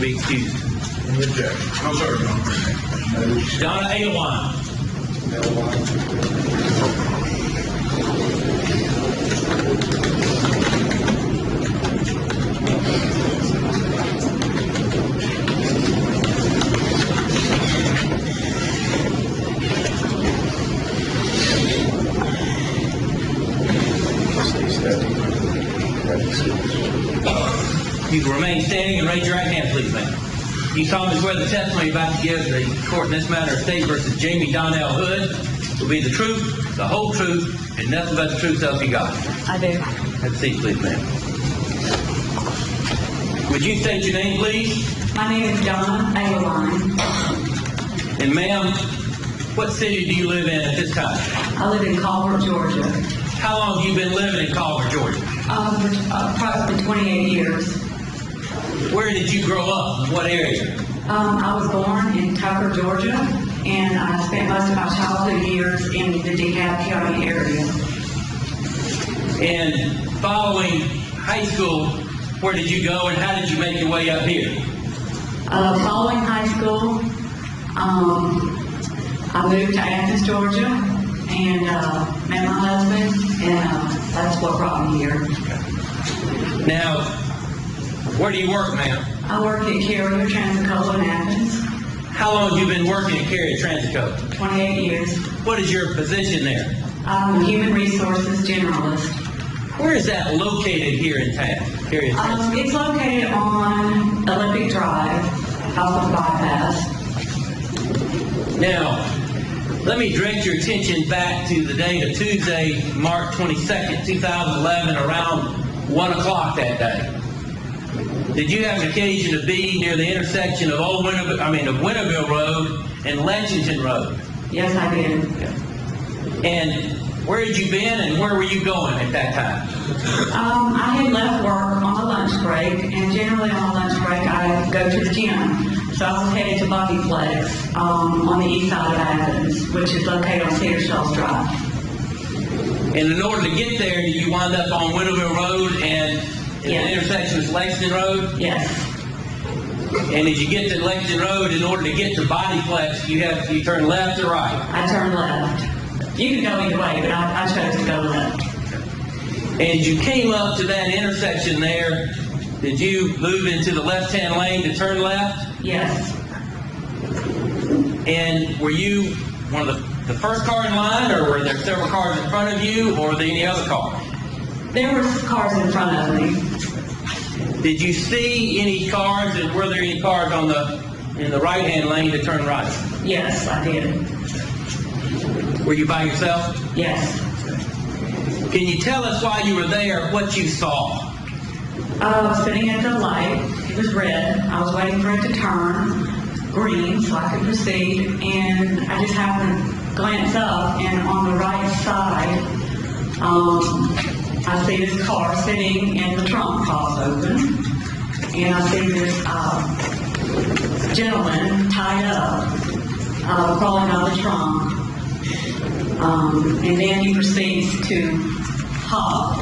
to be excused? Any objection? No, sir. Donna Aylwine. You can remain standing and raise your right hand, please, ma'am. You solemnly swear the testimony you're about to give the court in this matter of State versus Jamie Donnell Hood will be the truth, the whole truth, and nothing but the truth, so help you God. I do. Have a seat, please, ma'am. Would you state your name, please? My name is Donna Aylwine. And ma'am, what city do you live in at this time? I live in Culver, Georgia. How long have you been living in Culver, Georgia? Approximately 28 years. Where did you grow up? What area? I was born in Tucker, Georgia, and I spent most of my childhood years in the DeKalb County area. And following high school, where did you go and how did you make your way up here? Following high school, I moved to Athens, Georgia, and met my husband, and that's what brought me here. Now, where do you work, ma'am? I work at Carrier Transcola in Athens. How long have you been working at Carrier Transcola? 28 years. What is your position there? I'm a human resources generalist. Where is that located here in town? Carrier Transcola? It's located on Olympic Drive, off of Bypass. Now, let me direct your attention back to the date of Tuesday, March 22nd, 2011, around 1 o'clock that day. Did you have an occasion to be near the intersection of Winterville Road and Lexington Road? Yes, I did. And where had you been and where were you going at that time? I had left work on a lunch break, and generally on a lunch break I go to the gym. So I was headed to Buckyflex on the east side of Athens, which is located on Cedar Shoals Drive. And in order to get there, did you wind up on Winterville Road and the intersection with Lexington Road? Yes. And as you get to Lexington Road, in order to get to Bodyflex, you turn left or right? I turned left. You can go either way, but I chose to go left. And you came up to that intersection there. Did you move into the left-hand lane to turn left? Yes. And were you one of the first car in line, or were there several cars in front of you, or were there any other cars? There were cars in front of me. Did you see any cars, and were there any cars in the right-hand lane to turn right? Yes, I did. Were you by yourself? Yes. Can you tell us while you were there what you saw? I was sitting at the light. It was red. I was waiting for it to turn green so I could proceed, and I just happened to glance up, and on the right side, I see this car sitting and the trunk pops open, and I see this gentleman tied up, crawling out of the trunk, and then he proceeds to hop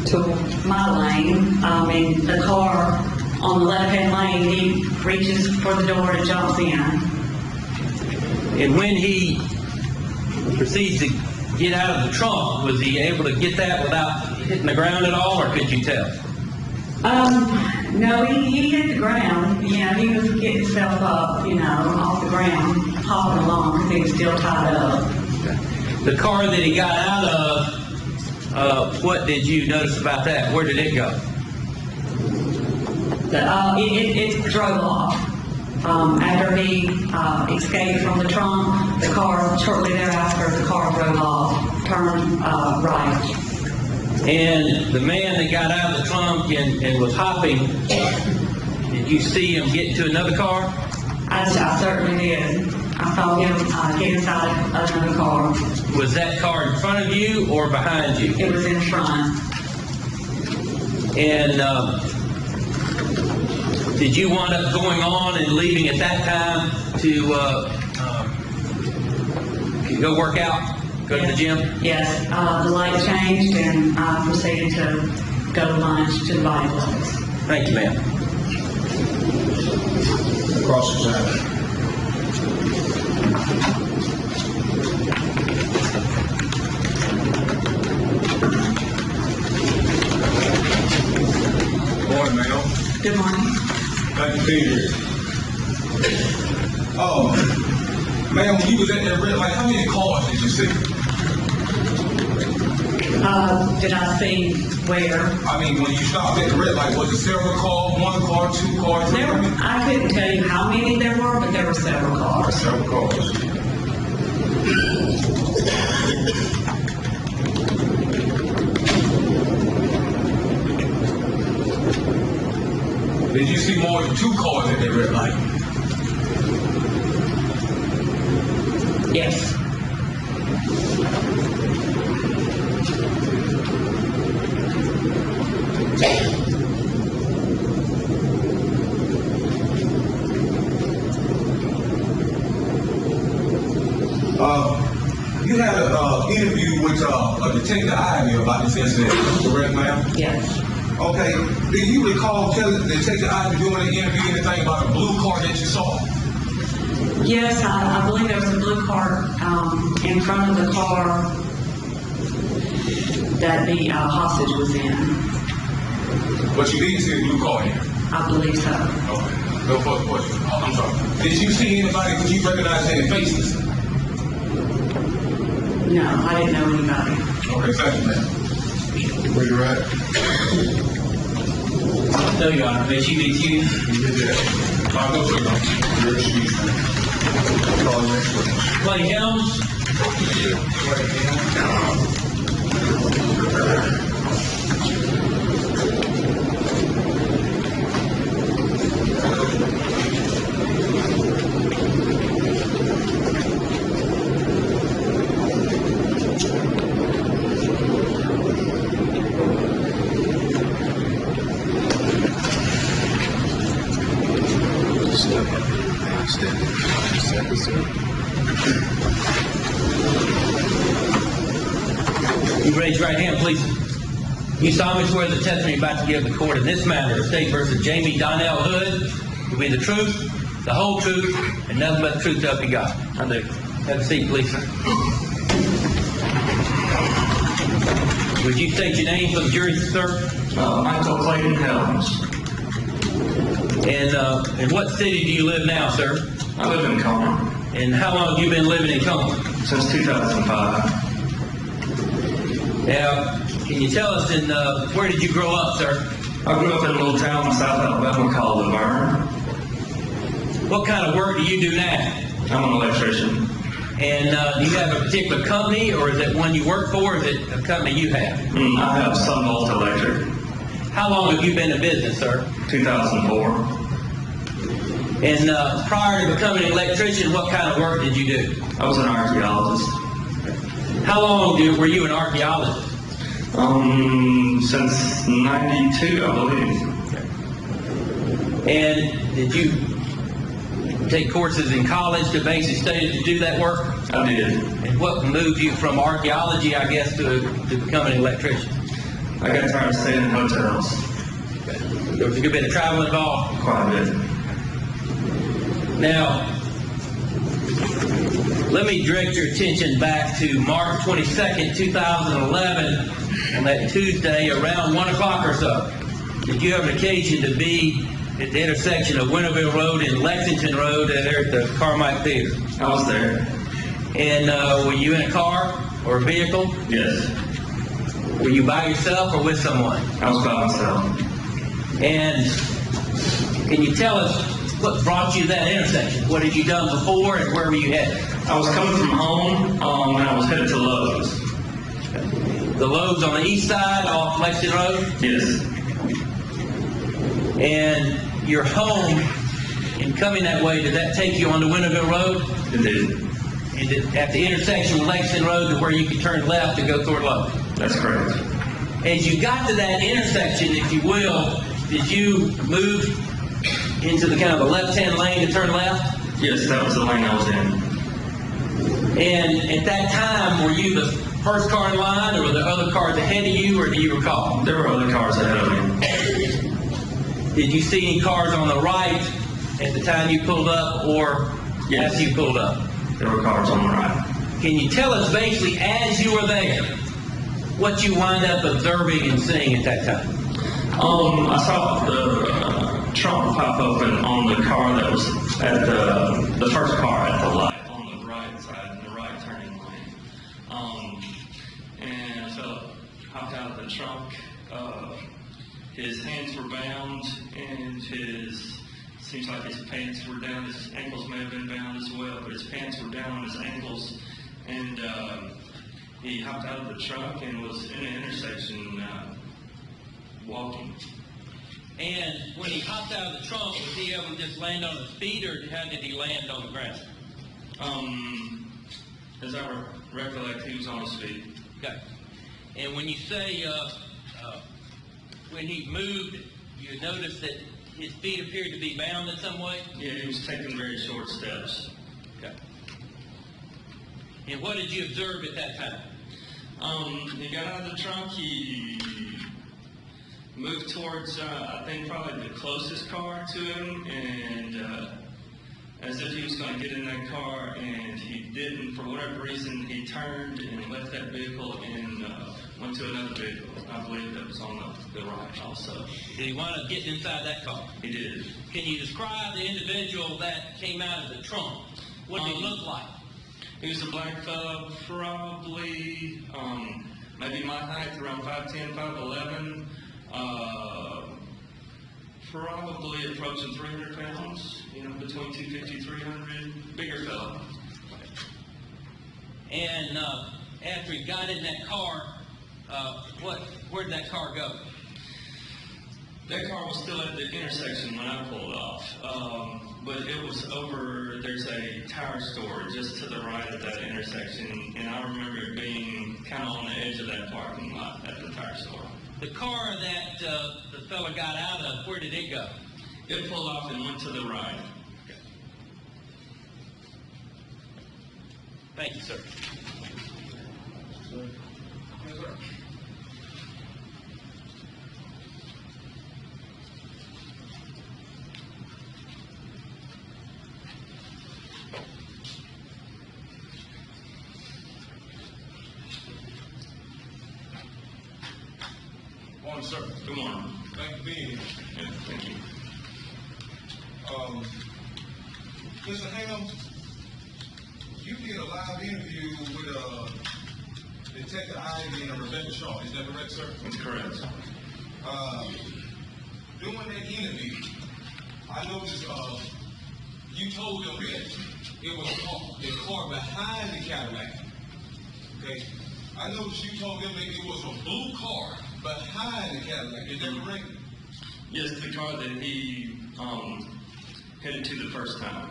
to my lane, and the car on the left-hand lane, he reaches for the door and jumps in. And when he proceeds to get out of the trunk, was he able to get that without hitting the ground at all, or could you tell? No, he hit the ground. He was getting himself up, off the ground, hopping along because he was still tied up. The car that he got out of, what did you notice about that? Where did it go? It drove off. After he escaped from the trunk, the car, shortly thereafter, the car drove off, turned right. And the man that got out of the trunk and was hopping, did you see him get into another car? I certainly did. I saw him get inside another car. Was that car in front of you or behind you? It was in front. And did you wind up going on and leaving at that time to go work out, go to the gym? Yes. The light changed and I proceeded to go to lunch to the Bodyflex. Thank you, ma'am. cross-examine. Morning, ma'am. Good morning. Thank you for being here. Ma'am, when you was at that red light, how many cars did you see? Did I see where? I mean, when you stopped at the red light, was it several cars, one car, two cars? There were, I couldn't tell you how many there were, but there were several cars. Several cars. Did you see more than two cars at that red light? Yes. You had an interview with a Detective Ivy about this incident, correct, ma'am? Yes. Okay. Do you recall telling Detective Ivy doing an interview anything about a blue car that you saw? Yes, I believe there was a blue car in front of the car that the hostage was in. But you didn't see a blue car here? I believe so. Okay. No further questions. Oh, I'm sorry. Did you see anybody? Did you recognize any faces? No, I didn't know anybody. Okay, thank you, ma'am. Where you at? No, Your Honor. May she be excused? You did that. No, sir, no. You're excused. Call the next witness. Clay Helms. You raise your right hand, please. You solemnly swear the testimony you're about to give the court in this matter, State versus Jamie Donnell Hood, will be the truth, the whole truth, and nothing but the truth to help you God. I do. Have a seat, please, sir. Would you state your name for the jury, sir? Michael Clayton Helms. And what city do you live now, sir? I live in Coleman And how long have you been living in Cumberland? since 2005. Now, can you tell us where did you grow up, sir? I grew up in a little town in South Alabama called Elmer. What kind of work do you do now? I'm an electrician. And do you have a particular company, or is it one you work for, or is it a company you have? I have Sunvolt Electric. How long have you been in business, sir? 2004. And prior to becoming an electrician, what kind of work did you do? I was an archaeologist. How long were you an archaeologist? Since 92, I believe. And did you take courses in college to basic studies to do that work? I did. And what moved you from archaeology, I guess, to becoming an electrician? I got tired of staying in hotels. There was a good bit of travel involved. Quite a bit. Now, let me direct your attention back to March 22nd, 2011, on that Tuesday around 1 o'clock or so. Did you have an occasion to be at the intersection of Winterville Road and Lexington Road there at the Carmike Theater? I was there. And were you in a car or a vehicle? Yes. Were you by yourself or with someone? I was by myself. And can you tell us what brought you to that intersection? What had you done before and where were you headed? I was coming from home and I was headed to Lowe's. The Lowe's on the east side off Lexington Road? Yes. And your home, in coming that way, did that take you onto Winterville Road? It did. And at the intersection with Lexington Road to where you could turn left to go toward Lowe's? That's correct. As you got to that intersection, if you will, did you move into the kind of a left-hand lane to turn left? Yes, that was the lane I was in. And at that time, were you the first car in line, or were there other cars ahead of you, or do you recall? There were other cars ahead of me. Did you see any cars on the right at the time you pulled up or Yes. after you pulled up? There were cars on the right. Can you tell us basically as you were there, what you wind up observing and seeing at that time? I saw the trunk pop open on the car that was at the first car at the light on the right side, in the right turning lane. And so hopped out of the trunk. His hands were bound, and seems like his pants were down. His ankles may have been bound as well, but his pants were down on his ankles. And he hopped out of the truck and was in an intersection walking. And when he hopped out of the trunk, was he able to just land on his feet, or how did he land on the ground? As I recollect, he was on his feet. Okay. And when you say when he moved, you noticed that his feet appeared to be bound in some way? Yeah, he was taking very short steps. Okay. And what did you observe at that time? He got out of the trunk, he moved towards, I think, probably the closest car to him, and as if he was going to get in that car, and he didn't. For whatever reason, he turned and left that vehicle and went to another vehicle. I believe that was on the right also. Did he wind up getting inside that car? He did. Can you describe the individual that came out of the trunk? What did he look like? He was a black fella, probably maybe my height, around 5'10", 5'11", probably approaching 300 pounds, between 250, 300, bigger fella. And after he got in that car, where did that car go? That car was still at the intersection when I pulled off, but it was over, there's a tire store just to the right of that intersection, and I remember it being kind of on the edge of that parking lot at the tire store. The car that the fella got out of, where did it go? It pulled off and went to the right. Thank you, sir. Morning, sir. Good morning. Thank you for being here. Yeah, thank you. Mr. Ham, you did a live interview with Detective Ivy and Rebecca Shaw. Is that correct, sir? That's correct. During that interview, I noticed you told them that it was the car behind the Cadillac. Okay? I noticed you told them that it was a blue car behind the Cadillac. Is that correct? Yes, the car that he headed to the first time.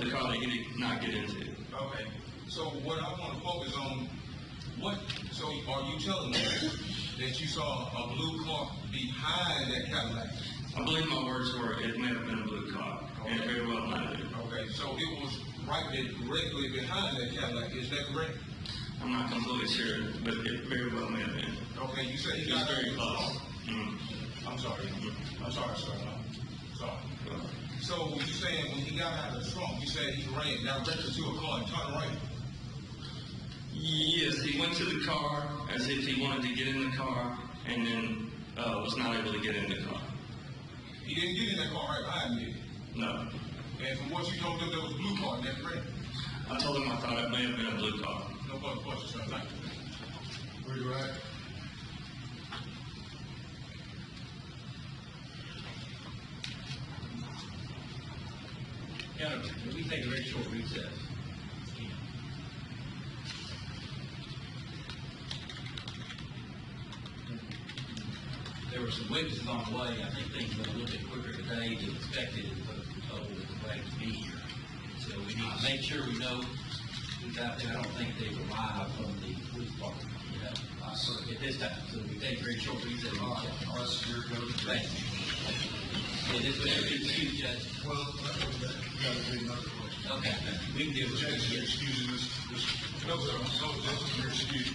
The car that he did not get into. Okay. So what I want to focus on, so are you telling me that you saw a blue car behind that Cadillac? I believe my words were, it may have been a blue car. And it very well might have been. Okay, so it was right there directly behind that Cadillac. Is that correct? I'm not completely sure, but it very well may have been. Okay, you said It he was got out very of the close. trunk. Mm-hmm. I'm sorry. I'm sorry, sir. I'm sorry. So you saying when he got out of the trunk, you said he ran directly to a car and turned right? Yes, he went to the car as if he wanted to get in the car and then was not able to get in the car. He didn't get in that car right behind you. No. And from what you told him, there was a blue car. Is that correct? I told him I thought it may have been a blue car. No further questions, sir. Thank you. Where you at? We take a very short recess. There were some witnesses on the way. I think things went a little bit quicker today than expected, but we told them to wait to be here. So we need to make sure we know who's out there. I don't think they arrived from the police department, at this time. So we take a very short recess. All right, so you're good. Thank you. Yeah, this was a excuse, Judge. Well, that would be another question. Okay, we can deal with Judge, it. you're excusing this? No, sir. No, that's your excuse.